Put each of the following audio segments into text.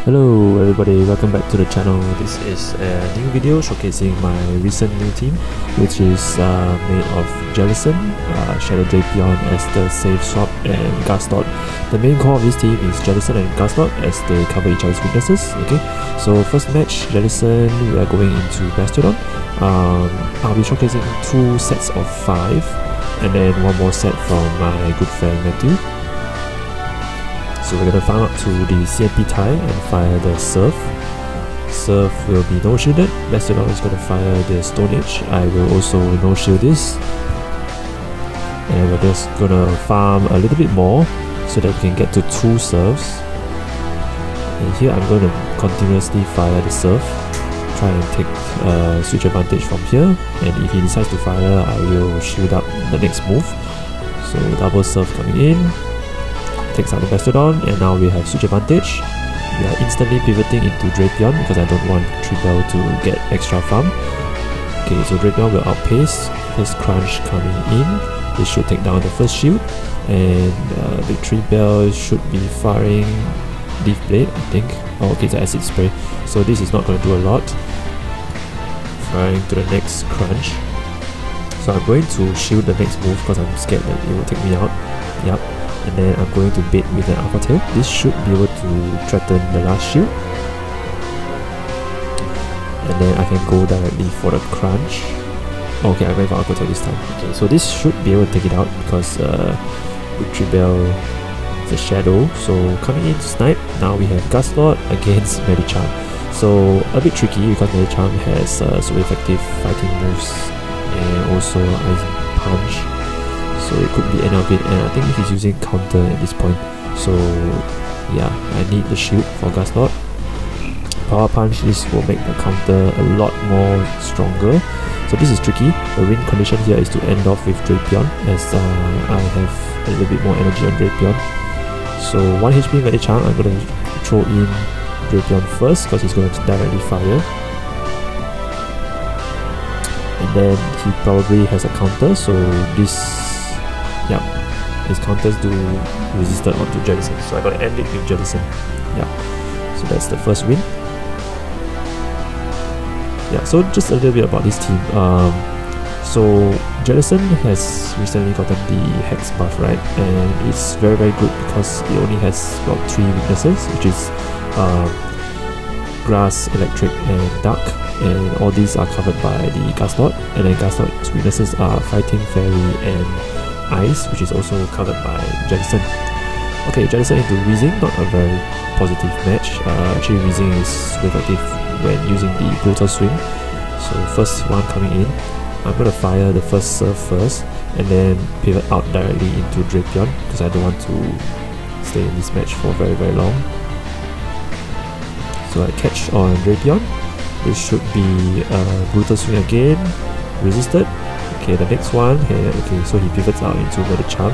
Hello everybody, welcome back to the channel. This is a new video showcasing my recent new team, which is made of Jellicent, Shadow Drapion as the Safe Swap and Guzzlord. The main core of this team is Jellicent and Guzzlord as they cover each other's weaknesses. Okay, so first match, Jellicent, we are going into Mastodon. I'll be showcasing 2 sets of 5 and then 1 more set from my good friend Matthew. So we're gonna farm up to the CMP tie and fire the Serve. Serve will be no shielded. Mastodon is gonna fire the Stone Age. I will also no shield this. And we're just gonna farm a little bit more so that we can get to 2 serves. And here I'm gonna continuously fire the Serve. Try and take switch advantage from here. And if he decides to fire, I will shield up the next move. So double Serve coming in. Takes out the Mastodon, and now we have switch advantage. We are instantly pivoting into Drapion because I don't want Tribel to get extra farm. Okay, so Drapion will outpace. First crunch coming in. This should take down the first shield, and the Tribel should be firing Leaf Blade, I think. Oh, okay, it's an acid spray. So this is not going to do a lot. Firing to the next crunch. So I'm going to shield the next move because I'm scared that it will take me out. Yep. And then I'm going to bait with an Aqua Tail. This should be able to threaten the last shield. And then I can go directly for the crunch. Okay, I'm going for Aqua Tail this time. Okay, so this should be able to take it out because with Tribel is a Shadow. So coming in to snipe, now we have Guzzlord against Medicham. So a bit tricky because Medicham has super effective fighting moves and also Ice Punch. So it could be any of it, and I think he's using counter at this point. So yeah, I need the shield for Guzzlord. Power Punch, this will make the counter a lot more stronger. So this is tricky. The win condition here is to end off with Drapion as I have a little bit more energy on Drapion. So 1 HP Medicham, I'm going to throw in Drapion first because he's going to directly fire. And then he probably has a counter, so this... yeah, his counters do resisted onto Jellicent, so I gotta end it with Jellicent. Yeah, so that's the first win. Yeah, so just a little bit about this team. So Jellicent has recently gotten the Hex buff, right? And it's very good because it only has about 3 weaknesses, which is Grass, Electric, and Dark. And all these are covered by the Guzzlord. And then Guzzlord's weaknesses are Fighting, Fairy, and Ice, which is also covered by Jellicent. Okay, Jellicent into Weezing, not a very positive match. Actually, Weezing is effective when using the Brutal Swing. So first one coming in, I'm going to fire the first Serve first, and then pivot out directly into Drapion because I don't want to stay in this match for very long. So I catch on Drapion. This should be Brutal Swing again, resisted. Okay, the next one here, okay, so he pivots out into Medicham.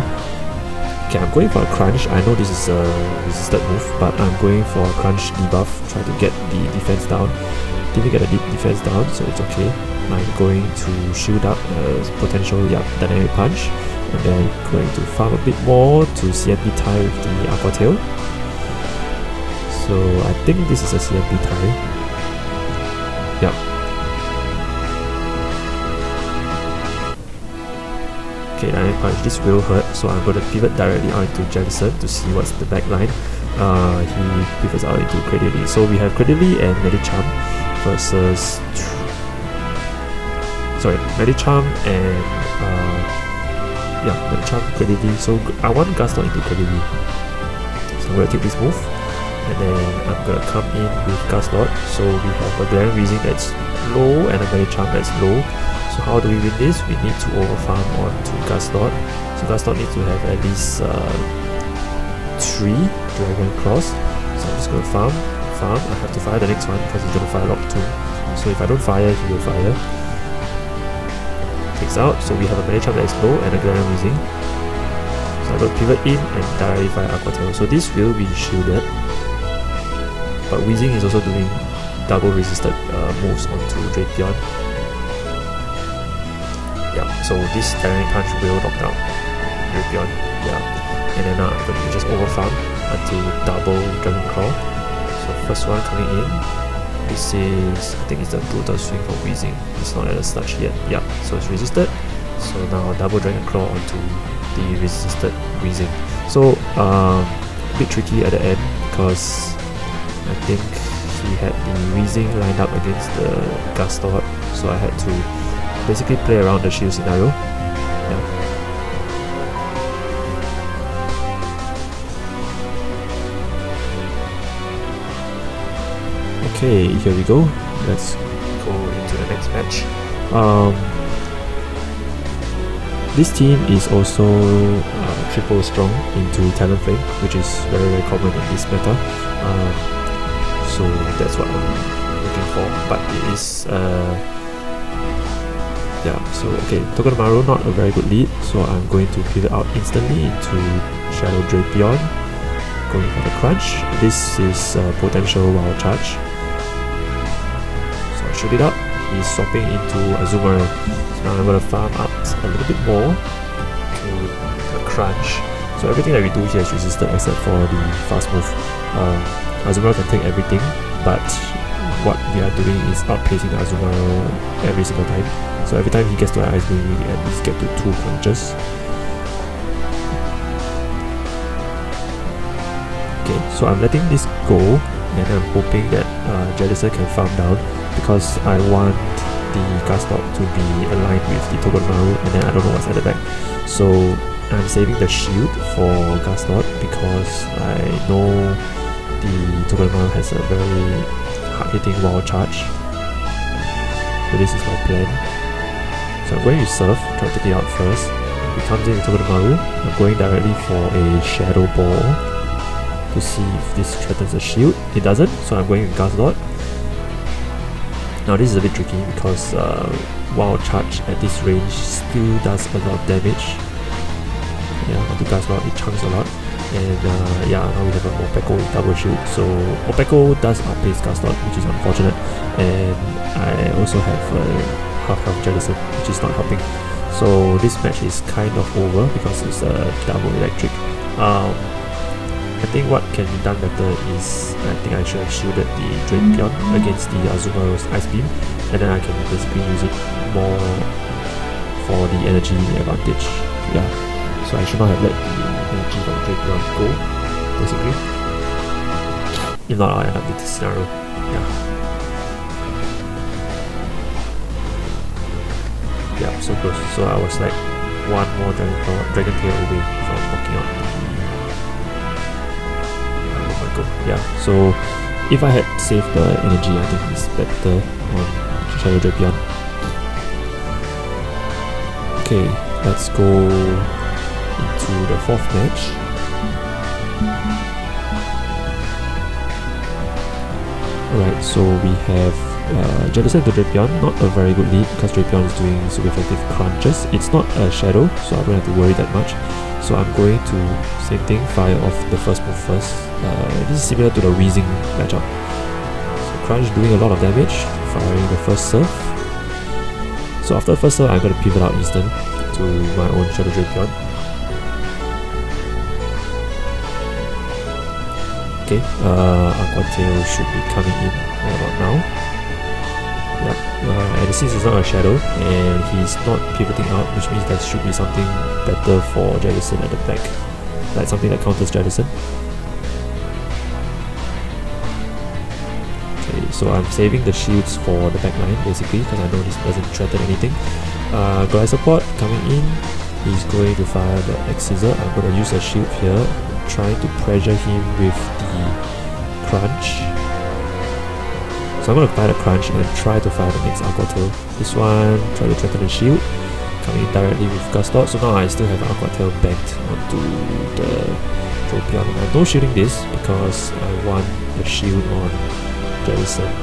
Okay, I'm going for a crunch. I know this is a resisted move, but I'm going for a crunch debuff, try to get the defense down. Didn't get a deep defense down, so it's okay. I'm going to shield up potential dynamic punch, and then going to farm a bit more to CMP tie with the Aqua Tail. So I think this is a CMP tie. Yep. Okay, dynamic punch, this will hurt, so I'm going to pivot directly out into Jellicent to see what's the back line. He pivots out into Credily. So we have Credily and Medicham versus... sorry, Medicham and... Medicham, Credily. So I want Guzzlord into Credily. So I'm going to take this move, and then I'm going to come in with Guzzlord. So we have a Glaring Weezing that's low and a Medicham that's low. So how do we win this? We need to overfarm onto Guzzlord. So Guzzlord needs to have at least 3 Dragon Claws. So I'm just going to farm. I have to fire the next one because he's going to fire lock 2. So if I don't fire, he will fire. Takes out. So we have a Medicham that is low and a Glaring Weezing. So I'm going to pivot in and directly fire Aqua Tail. So this will be shielded. But Weezing is also doing double resisted moves onto Drapion. Yeah, so this dynamic punch will knock down Drapion. Yeah, and then I'm going to just overfarm until double Dragon Claw. So first one coming in. This is, I think it's the total swing for Wheezing. It's not at the start yet. Yeah, so it's resisted. So now double Dragon Claw onto the resisted Wheezing. So a bit tricky at the end because I think he had the Wheezing lined up against the Guzzlord, so I had to basically play around the shield scenario. Yeah. Okay, here we go. Let's go into the next match. This team is also triple strong into Talonflame, which is very, very common in this meta. So that's what I'm looking for. But it is yeah, so okay, Togedemaru not a very good lead, so I'm going to pivot out instantly into Shadow Drapion, going for the crunch. This is potential wild charge. So I shoot it up, he's swapping into Azumarill. So now I'm going to farm up a little bit more to the crunch. So everything that we do here is resisted except for the fast move. Azumarill can take everything, but what we are doing is outpacing the Azumarill every single time. So every time he gets to an Ice Beam, we at least get to 2 crunches. Okay, so I'm letting this go, and I'm hoping that Jellicent can farm down, because I want the Guzzlord to be aligned with the Togedemaru, and then I don't know what's at the back. So I'm saving the shield for Guzzlord because I know the Togedemaru has a very hard-hitting wild charge. So this is my plan. So I'm going to Surf, try to take it out first. He comes in with Togedemaru. I'm going directly for a Shadow Ball to see if this threatens the shield. It doesn't, so I'm going with Guzzlord. Now this is a bit tricky because wild charge at this range still does a lot of damage. Yeah, onto Guzzlord, it chunks a lot. And yeah, now we have an Opeko with double shield. So Opeko does outpace Guzzlord, which is unfortunate. And I also have half health Jellicent, which is not helping. So this match is kind of over because it's a double electric. I think what can be done better is, I think I should have shielded the Drapion against the Azumarill's Ice Beam, and then I can basically use it more for the energy advantage. Yeah, so I should not have let the energy from Drapion go, basically. If not, I'll end up with this scenario. Yeah, so close. So I was like one more Dragon Tail away from knocking out the yeah, so if I had saved the energy, I think it's better on Shadow Drapion. Okay, let's go into the 4th match. Alright, so we have Jellicent to Drapion, not a very good lead because Drapion is doing super effective crunches. It's not a Shadow, so I don't have to worry that much. So I'm going to, same thing, fire off the first move first. This is similar to the Wheezing matchup. So Crunch doing a lot of damage, firing the first Surf. So after the first Surf, I'm going to pivot out instant to my own Shadow Drapion. Okay, Aqua Tail should be coming in right about now. Yep, and since it's not a Shadow and he's not pivoting out, which means there should be something better for Jellicent at the back, like something that counters Jellicent. Okay, so I'm saving the shields for the back line basically because I know this doesn't threaten anything. Glide support coming in, he's going to fire the X-Scissor. I'm going to use a shield here, trying to pressure him with the crunch. So I'm going to fire the crunch and try to fire the next Aqua Tail. This one, try to threaten the shield, coming in directly with Guzzlord. So now I still have Aqua Tail banked onto the Drapion. And I'm no shielding this because I want the shield on Jellicent.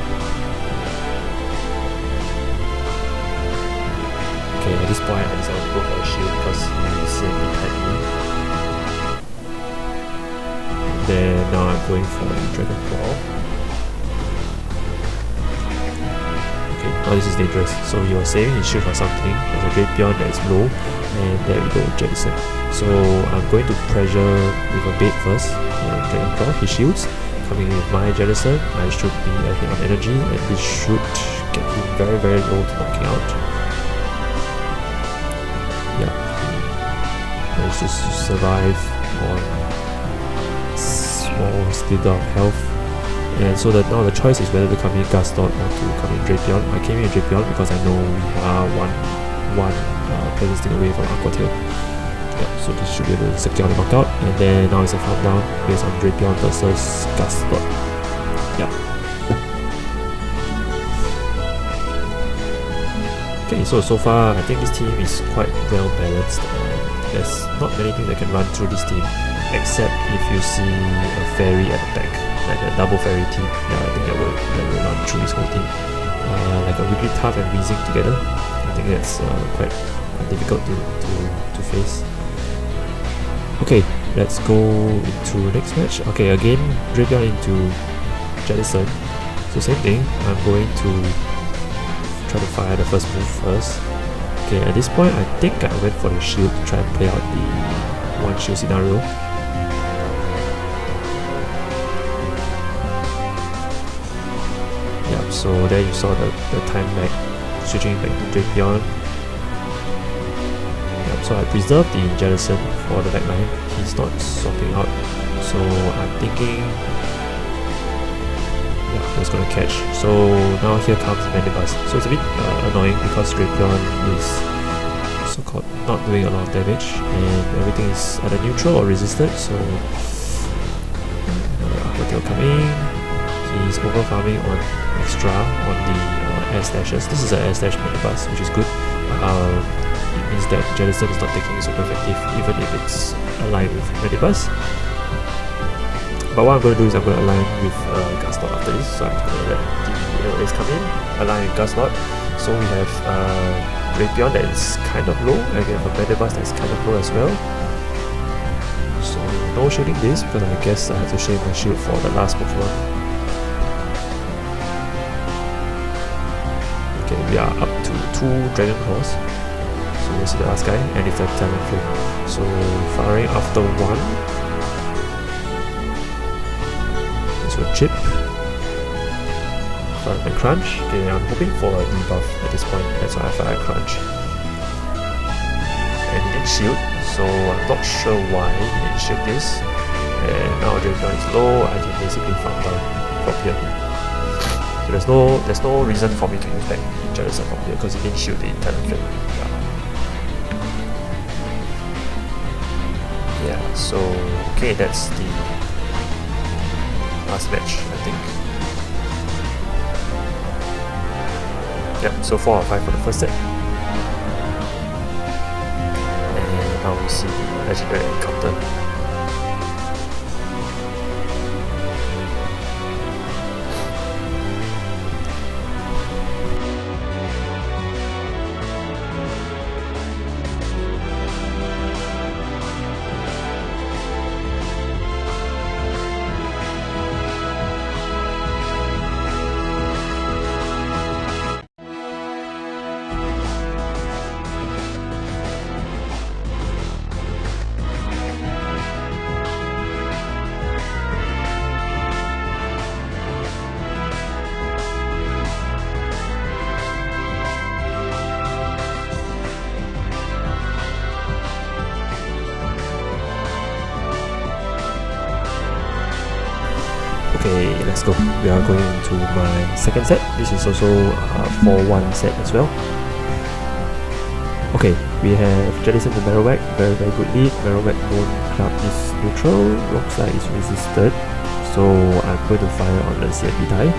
Okay, at this point I decided to go for a shield because he's behind me. And then now I'm going for Dragon Claw. Now this is dangerous, so he was saving his shield for something. There's a Drapion that is low, and there we go, Jellicent. So I'm going to pressure with a bait first, and Dragon Claw, he shields, coming in with my Jellicent, I should be ahead on energy, and this should get him very very low to knocking out. Yeah, he managed to survive on small slither of health. And so now the choice is whether to come in Guzzlord or to come in Drapion. I came in Drapion because I know we are one presence thing away from Aqua Tail. Yeah, so this should be able to secure the knockout. And then now it's a farm down based on Drapion versus Guzzlord. Yeah. Okay, so far I think this team is quite well balanced. There's not many things that can run through this team, except if you see a fairy at the back, like a double fairy team. Yeah, I think that will run through this whole team. Like a really tough and Weezing together. I think that's quite difficult to face. Okay, let's go into next match. Okay, again Drapion into Jellicent. So same thing. I'm going to try to fire the first move first. Okay, at this point I think I went for the shield to try and play out the one shield scenario. Yeah, so there you saw the time lag switching back to Drapion. Yeah, so I preserved the Jellicent for the backline. He's not swapping out, so I'm thinking that's gonna catch. So now here comes Mandibuzz. So it's a bit annoying because Drapion is so-called not doing a lot of damage and everything is either neutral or resisted. So Aqua Tail coming. He's over farming on extra on the air stashes. This is an air stash Mandibuzz, which is good. It means that Jellicent is not taking it super effective even if it's aligned with Mandibuzz. But what I'm going to do is I'm going to align with Guzzlord after this. So I'm going to let the ELOs come in, align with Guzzlord. So we have Drapion that is kind of low, and we have a Mandibuzz that is kind of low as well. So no shielding this because I guess I have to shade my shield for the last Pokemon. Okay, we are up to 2 Dragon Claws. So we'll see the last guy, and it's a Talonflame. So firing after 1. Chip, fire and crunch. Okay, I'm hoping for a debuff at this point, that's why I fire crunch. And he didn't shield, so I'm not sure why he didn't shield this. And now Drapion is low, I can basically farm down from here. So there's no reason for me to use back Jellicent from here because he didn't shield the Talonflame. Yeah, so okay, that's the last match, I think. Yep, so 4 out of 5 for the first set. And now we see the legendary encounter. Okay, let's go. We are going into my second set. This is also a 4-1 set as well. Okay, we have Jellicent to Marowak, very good lead. Marowak Bone Club is neutral, Rockside is resisted. So I'm going to fire on the CMB tie.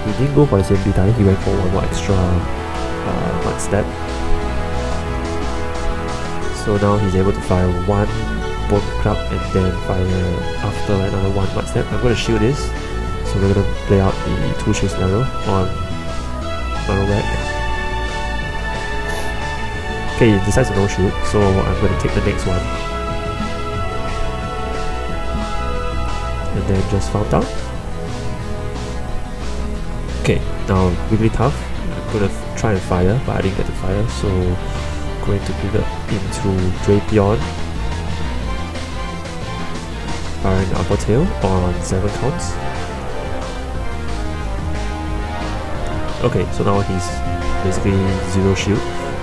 He didn't go for the CMB tie, he went for one more extra one step. So now he's able to fire one Bone Club and then fire after another one mud step. I'm going to shield this. So we're going to play out the 2 shield scenario on Marowak. Okay, he decides to no shield, so I'm going to take the next one. And then just farm down. Okay, now Wigglytuff. I'm going to try and fire, but I didn't get to fire, so going to pivot into Drapion. Firing Aqua Tail on 7 counts. Okay, so now he's basically 0 shield.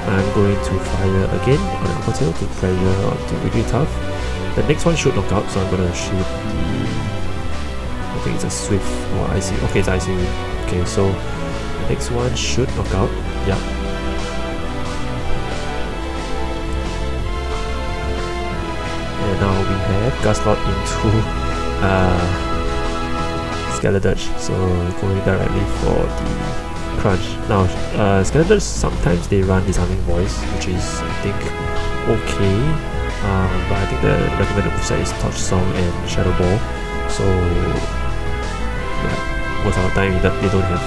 I'm going to fire again on the upper tail to pressure onto Wiggly Tough. The next one should knock out, so I'm gonna shoot the... I think it's a Swift or IC. Okay, it's IC. Okay, so the next one should knock out. Yeah. And now we have Guzzlord into Skeledirge, so going directly for the crunch. Now, Skeledirge sometimes they run Disarming Voice, which is I think okay, but I think the recommended moveset is Torch Song and Shadow Ball. So yeah, most of the time they don't have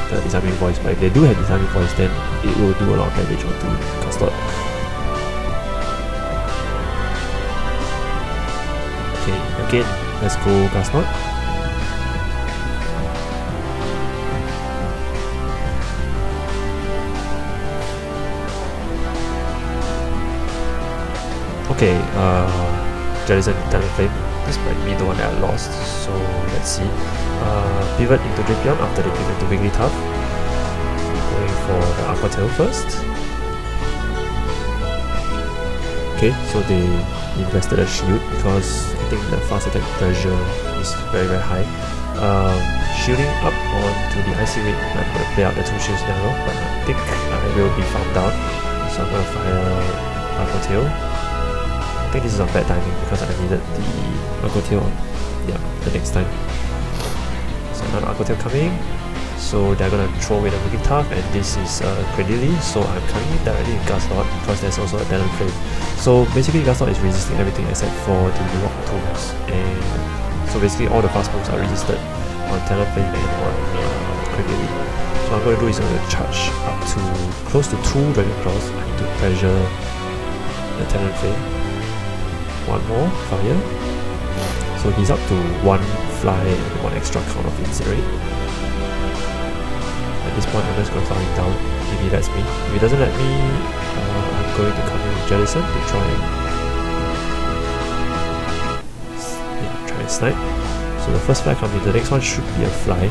the Disarming Voice, but if they do have Disarming Voice, then it will do a lot of damage onto Guzzlord. Okay, again, let's go Guzzlord. Okay, Jellicent and Flame. This might be the one that I lost, so let's see. Pivot into Drapion after they pivot to Wiggly Tough. Going for the Aqua Tail first. Okay, so they invested a shield because I think the fast attack pressure is very high. Shielding up onto the Icy Wind, I'm going to play out the 2 shields now, but I think I will be found out. So I'm going to fire Aqua Tail. I think this is on bad timing because I needed the Aqua Tail on, yeah, the next time. So another Aqua Tail coming. So they're gonna throw away the Wiggly Tough, and this is Credily. So I'm coming in directly in Guzzlord because there's also a Talon Flame. So basically Guzzlord is resisting everything except for the Rock Tombs, and so basically all the fast moves are resisted on Talon Flame and on Credily. So what I'm gonna do is I'm gonna charge up to close to 2 Dragon Claws. I need to pressure the Talon Flame. One more fire, so he's up to 1 fly and 1 extra count of Incinerate. At this point I'm just going to fire him down if he lets me. If he doesn't let me, I'm going to come in with Jellicent to try and snipe. So the first fly comes in, the next one should be a fly,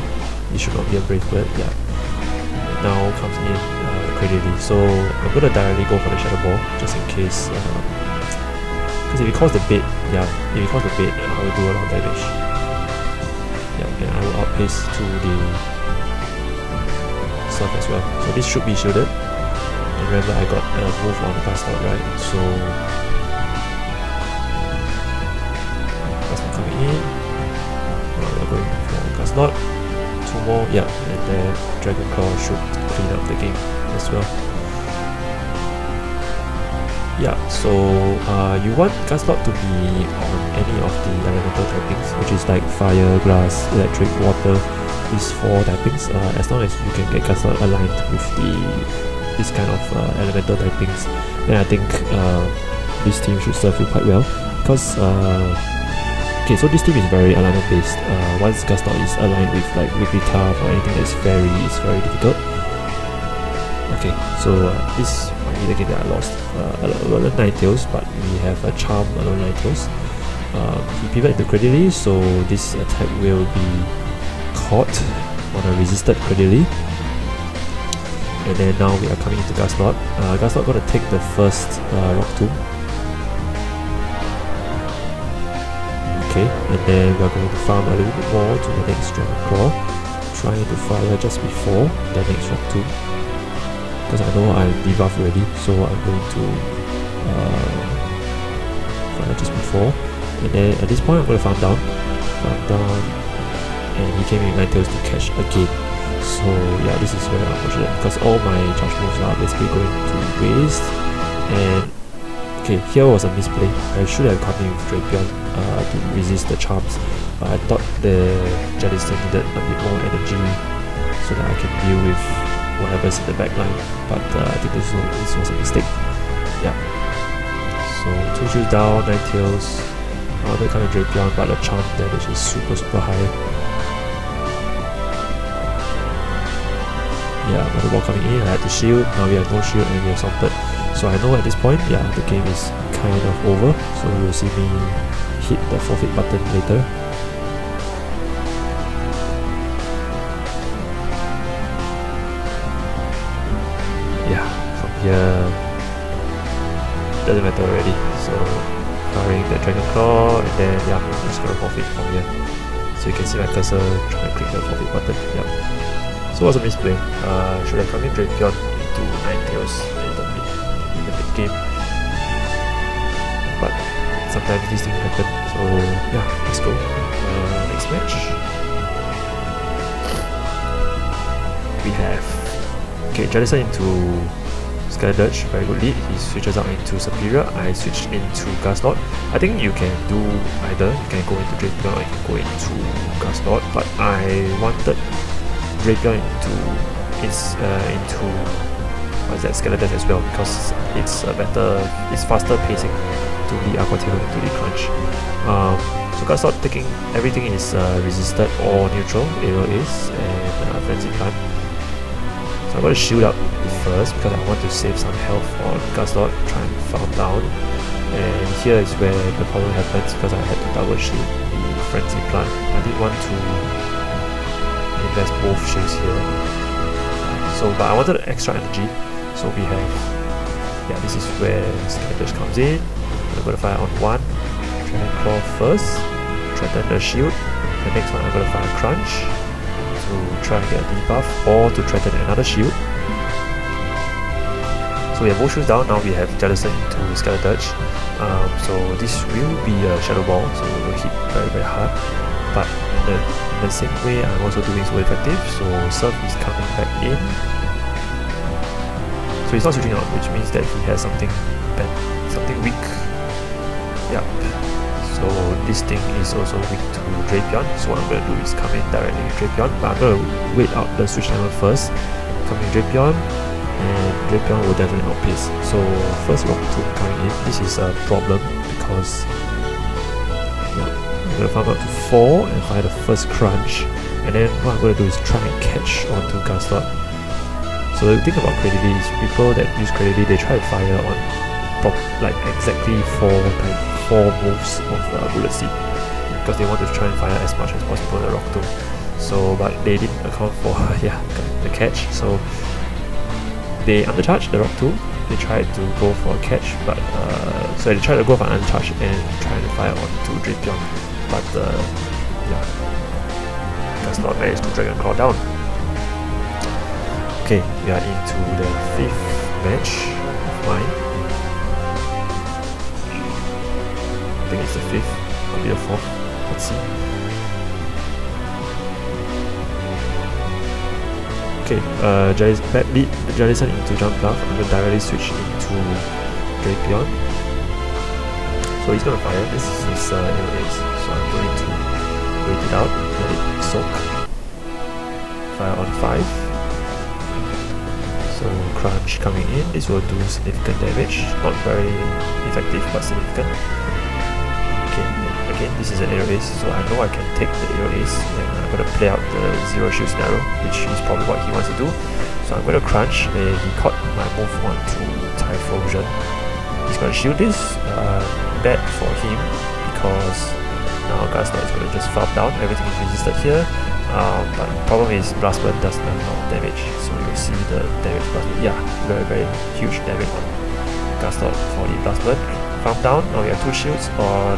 it should not be a Brave Bird, yeah. And now comes in Credily, so I'm going to directly go for the Shadow Ball just in case. Because if he calls the bait, yeah, if he calls the bait, I will do a lot of damage. Yeah, and I will outpace to the Surf as well. So this should be shielded. And remember, I got a move on the Guzzlord, right? So Guzzlord coming in. Now we're going for Guzzlord. 2 more, yeah, and then Dragon Claw should clean up the game as well. Yeah, so you want Guzzlord to be on any of the elemental typings, which is like fire, grass, electric, water, these 4 typings. As long as you can get Guzzlord aligned with this kind of elemental typings, then I think this team should serve you quite well. Because okay, so this team is very alignment based. Once Guzzlord is aligned with like Wiggly Tough or anything that's very difficult. Okay, so this might be the game that I lost. Alone Ninetales, but we have a Charm Alone Ninetales. He pivoted into Credily, so this attack will be caught on a resisted Credily. And then now we are coming into Guzzlord. Guzzlord going to take the first Rock Tomb. Okay, and then we are going to farm a little bit more to the next Dragon Claw, trying to fire just before the next Rock Tomb. Because I know I'm debuffed already, so I'm going to fire just before. And then at this point I'm going to farm down, and he came in Ninetales to catch again. So yeah, this is very unfortunate because all my charge moves are basically going to waste. And okay, here was a misplay. I should have come in with Drapion to resist the charms, but I thought the Jellicent needed a bit more energy so that I can deal with whatever's in the back line, but I think this was a mistake. Yeah. So 2 shields down, Ninetales. I wanted to come in Drapion, but the charm damage is super high. Yeah, another ball coming in, I had to shield, now we have no shield and we have Salted. So I know at this point, yeah, the game is kind of over, so you'll see me hit the forfeit button later. here doesn't matter already. So firing the Dragon Claw, and then yeah, I'm just gonna forfeit from here. So you can see my cursor trying to click the forfeit button. Yeah. So what's a misplay? Should I come in Drapion into Ninetales in the mid game? But sometimes these things happen. So yeah, let's go. Next match. We have Jellicent into Skydirge, very good lead. He switches out into Superior. I switched into Guzzlord. I think you can do either. You can go into Drapion or you can go into Guzzlord. But I wanted Drapion into what's that, Skydirge as well, because it's faster pacing to the Aqua Tail into the Crunch. So Guzzlord taking everything is resisted or neutral, ELO is, and Frenzy Plant. So I'm going to shield up first because I want to save some health on Guzzlord, try and farm down. And here is where the problem happens because I had to double shield the Frenzy Plant. I didn't want to invest both shields here. But I wanted extra energy. So we have, yeah, this is where Skydirge comes in. I'm going to fire on one, Dragon Claw first, threaten the shield. The next one I'm going to fire Crunch to try and get a debuff or to threaten another shield. So we have both shields down. Now we have Jellicent into Skydirge. So this will be a Shadow Ball, so it will hit very very hard. But in the same way, I'm also doing so effective. So Surf is coming back in. So he's not switching out, which means that he has something bad, something weak. Yep. So this thing is also weak to Drapion. So what I'm going to do is come in directly with Drapion, but I'm going to wait out the switch level first. Come in Drapion, and Drapion will definitely outpace. So first Rock Tomb coming in. This is a problem because yeah, I'm going to farm up to 4 and fire the first Crunch, and then what I'm going to do is try and catch onto Guzzlord. So the thing about Credily is people that use Credily, they try to fire on like exactly 4 moves of Bullet Seed because they want to try and fire as much as possible the Rock Tomb. So but they didn't account for yeah, the catch. So they undercharged the Rock Tomb. They tried to go for a catch, but so they tried to go for an undercharge and try to fire onto Drapion, but yeah, Guzzlord managed to Dragon Claw down. Okay, we are into the 5th match of mine. I think it's the 5th, could be the 4th, let's see. Okay, bad lead, Jellicent into Jump Bluff. I'm going to directly switch into Drapion. So he's going to fire, this is his ELO, so I'm going to wait it out, let it soak. Fire on 5. So Crunch coming in, this will do significant damage, not very effective but significant. Okay, again this is an ELO, so I know I can take the ELO, and I'm going to play out the zero shield scenario, which is probably what he wants to do. So I'm going to Crunch, and he caught my move on to Typhlosion. He's going to shield this, bad for him because now Guzzlord is going to just farm down, everything is resisted here. But the problem is Blast Burn does a lot of damage, so you'll see the damage Blast Burn. Yeah, very very huge damage on Guzzlord for the Blast Burn. Farm down, now we have 2 shields on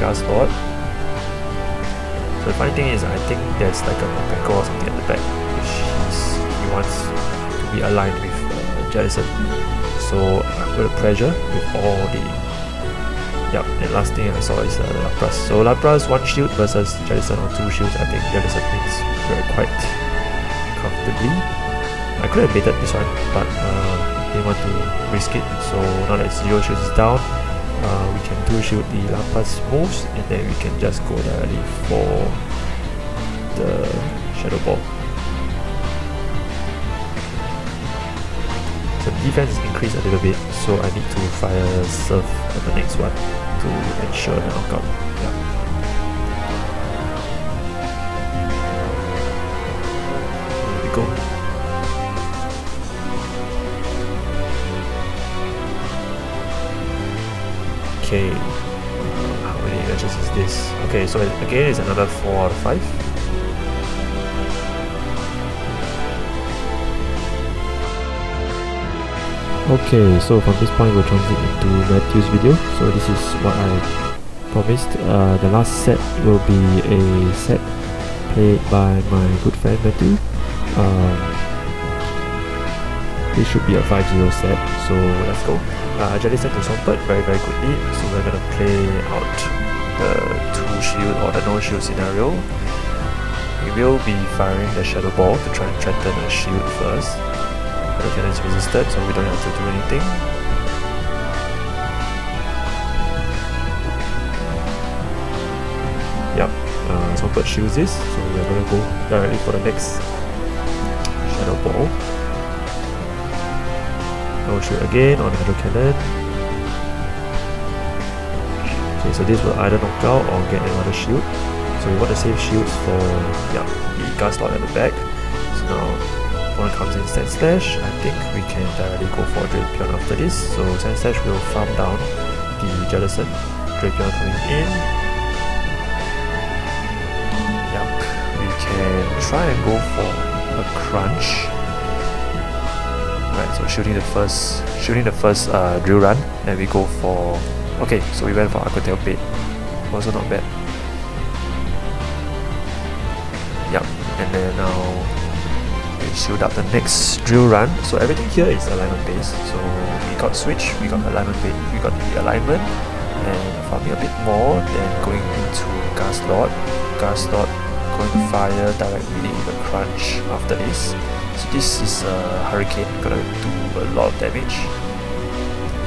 Guzzlord. So the funny thing is, I think there's like a Mopeko or something at the back, which he wants to be aligned with Jellicent. So I'm going to pressure with all the... Yep, and last thing I saw is Lapras. So Lapras 1 shield versus Jellicent on 2 shields. I think Jellicent wins quite comfortably. I could have baited this one, but didn't want to risk it. So now that 0 shields is down, we can 2 shield the Lapras moves, and then we can just go directly for the Shadow Ball. So the defense is increased a little bit, so I need to fire Surf on the next one to ensure the knockout. Yeah. Here we go. Okay, how many matches is this? Okay, so again it's another 4 out of 5. Okay, so from this point we'll transit into Matthew's video. So this is what I promised. The last set will be a set played by my good friend Matthew. This should be a 5-0 set, so let's go. Jellicent and Guzzlord, very good lead. So we're gonna play out the 2 shield or the no shield scenario. We will be firing the Shadow Ball to try and threaten the shield first. Shadow Cannon is resisted, so we don't have to do anything. Yep, Guzzlord shields this, so we're gonna go directly for the next Shadow Ball. No shield again on Shadow Cannon. Okay, so this will either knock out or get another shield. So we want to save shields for the Guzzlord at the back. So now opponent comes in Sand Slash. I think we can directly go for Drapion after this. So Sand Slash will farm down the Jellicent. Drapion coming in. Yep, we can try and go for a crunch. Right, so shooting the first drill run, and we go for. Okay, so we went for Aquatail Bait. Also not bad. Yep, and then now we shield up the next drill run. So everything here is alignment based. So we got switch, we got alignment bait, we got the alignment, and farming a bit more. Then going into Guzzlord. Guzzlord going to fire directly the crunch after this. So this is a hurricane, gonna do a lot of damage.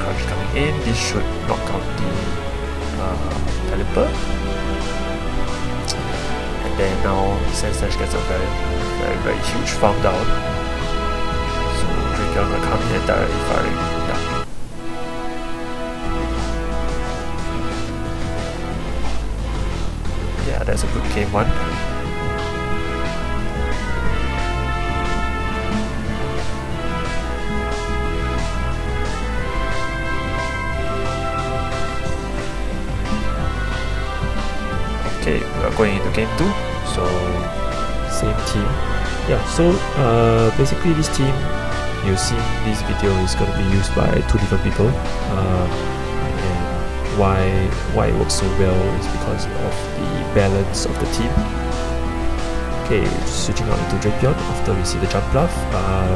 Crunch coming in, this should knock out the caliper. And then now Sand Slash gets a very huge farm down. So Drapion will come in and directly firing. Yeah, that's a good game one. Okay, we are going into game 2, so same team. Yeah, so basically this team, you'll see this video is going to be used by 2 different people. And why it works so well is because of the balance of the team. Okay, switching out into Drapion after we see the jump bluff,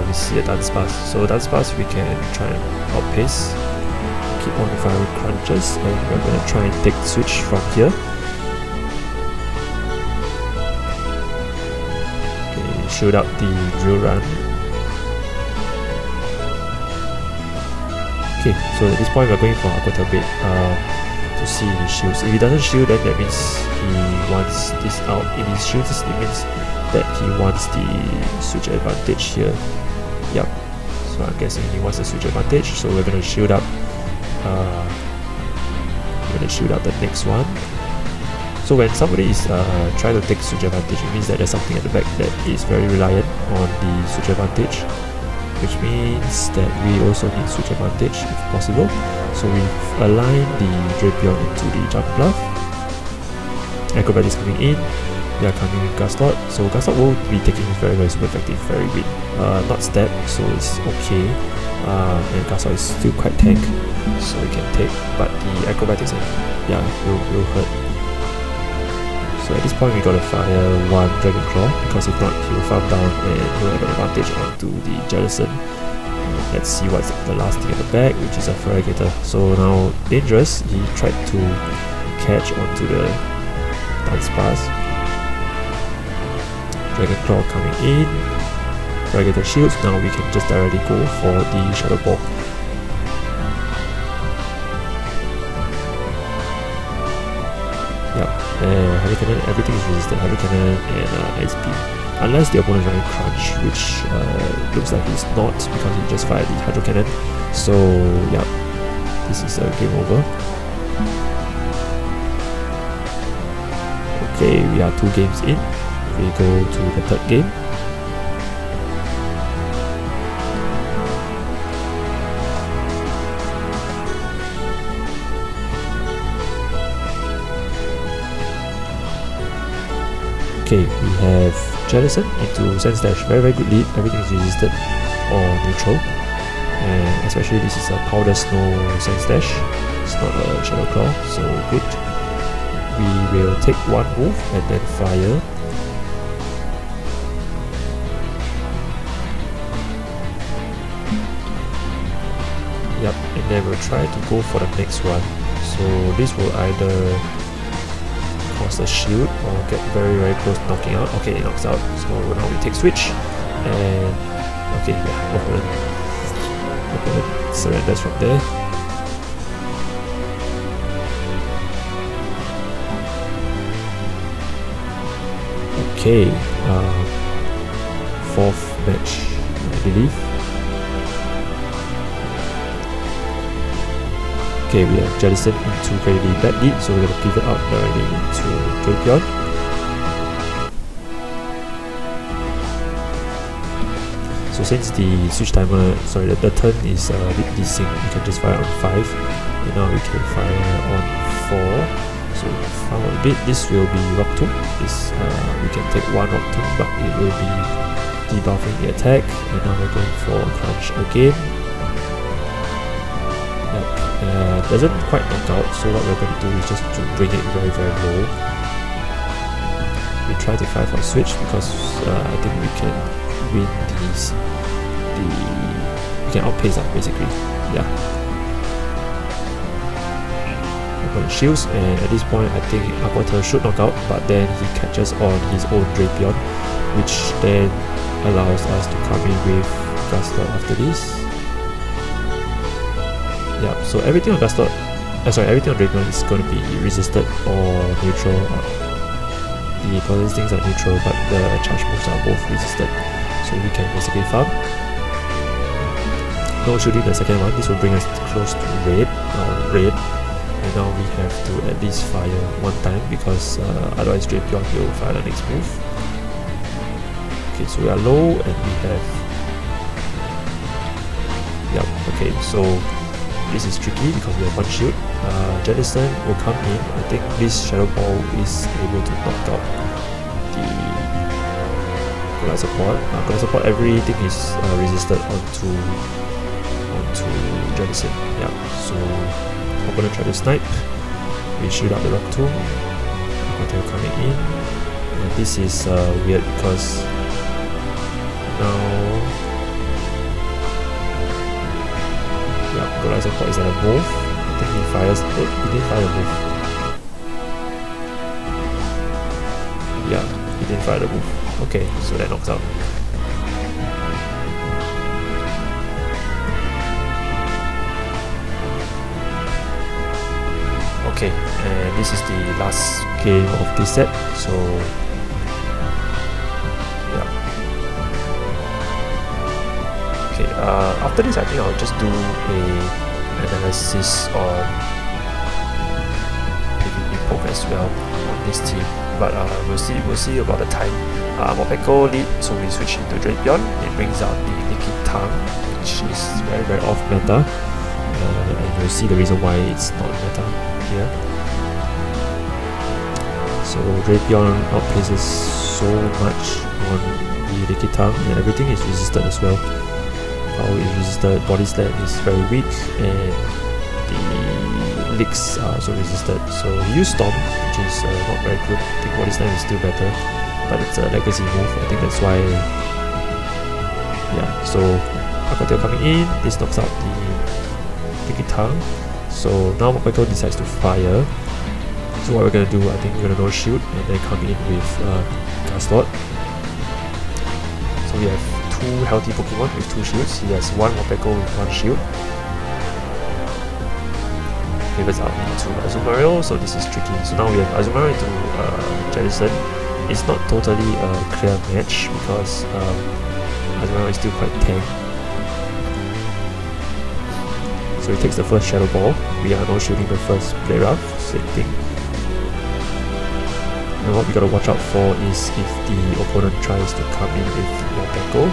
we see a dance pass. So dance pass we can try and outpace, keep on firing crunches, and we're going to try and take the switch from here. Shoot up the drill run. Okay, so at this point we're going for Aquatail Bait to see his shields. If he doesn't shield, then that means he wants this out. If he shields, it means that he wants the switch advantage here. Yep, so I'm guessing he wants the switch advantage, so we're gonna shield up the next one. So when somebody is trying to take switch advantage, it means that there's something at the back that is very reliant on the switch advantage, which means that we also need switch advantage if possible. So we've aligned the Drapion into the jump bluff. Acrobat is coming in. We are coming with Guzzlord. So Guzzlord will be taking very super effective, very weak. Not stab, so it's okay. And Guzzlord is still quite tank, so we can take. But the acrobatics will hurt. So at this point we gotta fire 1 Dragon Claw, because if not he will farm down and he'll have an advantage onto the Jellicent. Let's see what's the last thing at the back, which is a Feraligatr. So now dangerous, he tried to catch onto the dance pass. Dragon Claw coming in, Feraligatr shields, now we can just directly go for the Shadow Ball. Yep, Hydro Cannon, everything is resisted, Hydro Cannon and Ice Beam. Unless the opponent is running Crunch, which looks like he's not, because he just fired the Hydro Cannon. So, yeah, this is a game over. Okay, we are 2 games in. We go to the 3rd game. Okay, we have Jellicent into Sand Slash, very good lead, everything is resisted or neutral. and especially this is a powder snow sense dash. It's not a shadow claw, so good. We will take one move and then fire. Yep, and then we'll try to go for the next one. So this will either cause a shield or get very close to knocking out. Okay, it knocks out. So now we take switch and okay, yeah, opponent surrenders from there. Okay, fourth match, I believe. Okay, we have Jellicent into really bad lead, so we're gonna pivot out directly into Drapion. So since the switch timer, sorry, the turn is a bit desync, we can just fire on 5, and now we can fire on 4. So far a bit, this will be Rock Tomb. This we can take one Rock Tomb, but it will be debuffing the attack, and now we're going for Crunch again. Doesn't quite knock out, so what we're going to do is just to bring it very low. We try to fire for switch because I think we can win these. We can outpace that basically. Yeah. Opponent shields, and at this point I think Aquater should knock out, but then he catches on his own Drapion, which then allows us to come in with Guzzlord after this. Yeah, so everything on Guzzlord, everything on Drapion is going to be resisted or neutral. The positive things are neutral, but the charge moves are both resisted, so we can basically farm. No shooting the second one. This will bring us close to red, and now we have to at least fire one time because otherwise Drapion will fire the next move. Okay, so we are low and we have. Yep. Okay, so. This is tricky because we have one shield. Jellicent will come in. I think this Shadow Ball is able to knock out the Goliath support. Goliath support, everything is resisted onto Jellicent. Yeah, so I'm gonna try to snipe. We shoot out the Rock Tomb. Hotel coming in. And this is weird because now. Yeah, Goliath support is at a move. I think he fires. Oh, he didn't fire a move. Yeah, he didn't fire the move. Okay, so that knocks out. Okay, and this is the last game of this set. So after this I think I'll just do a analysis on PvP poke as well on this team, but we'll see about the time. Mopeko lead, so we switch into Drapion. It brings out the Nicky Tongue, which is very off meta, and you'll see the reason why it's not meta here. So Drapion outplaces so much on the Nicky Tongue, and everything is resisted as well. Power is resisted, body slam is very weak, and the licks are also resisted. So he used Storm, which is not very good. I think body slam is still better, but it's a legacy move. I think that's why. Yeah, so Aquatail coming in, this knocks out the Nicky Tongue. So now Mopeko decides to fire. So what we're gonna do, I think we're gonna no shield and then come in with Guzzlord. So we have two healthy Pokemon with two shields. He has one Mopeko with one shield. Pivots out into Azumarill, so this is tricky. So now we have Azumarill into Jellicent. It's not totally a clear match because Azumarill is still quite tank. So he takes the first Shadow Ball. We are now shooting the first Play Rough, same thing. And what we gotta watch out for is if the opponent tries to come in with Mopeko.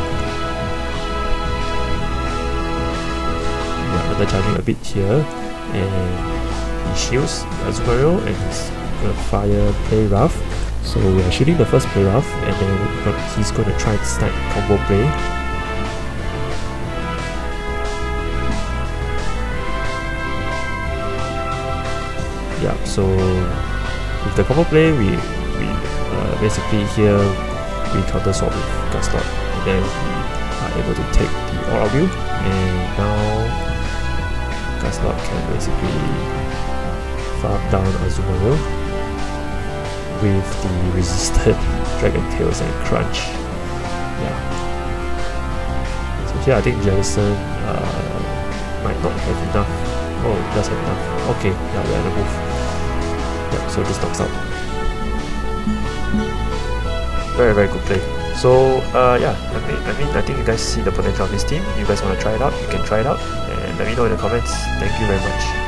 We are undercharging a bit here, and he shields Azumarill and he's gonna fire Play Rough. So we are shooting the first Play Rough, and then he's gonna try to snipe combo play. yeah, so with the combo play, we basically here we counter swap with Guzzlord, and then we are able to take the all-out view, and now Guzzlord can basically farm down Azumarill with the resisted Dragon Tails and Crunch. Yeah. So here I think Jellicent might not have enough. Oh, it does have enough. Okay, yeah, we're at a move. Yeah, so this knocks out. Very, very good play. So yeah, I think you guys see the potential of this team. You guys want to try it out, you can try it out, and let me know in the comments. Thank you very much.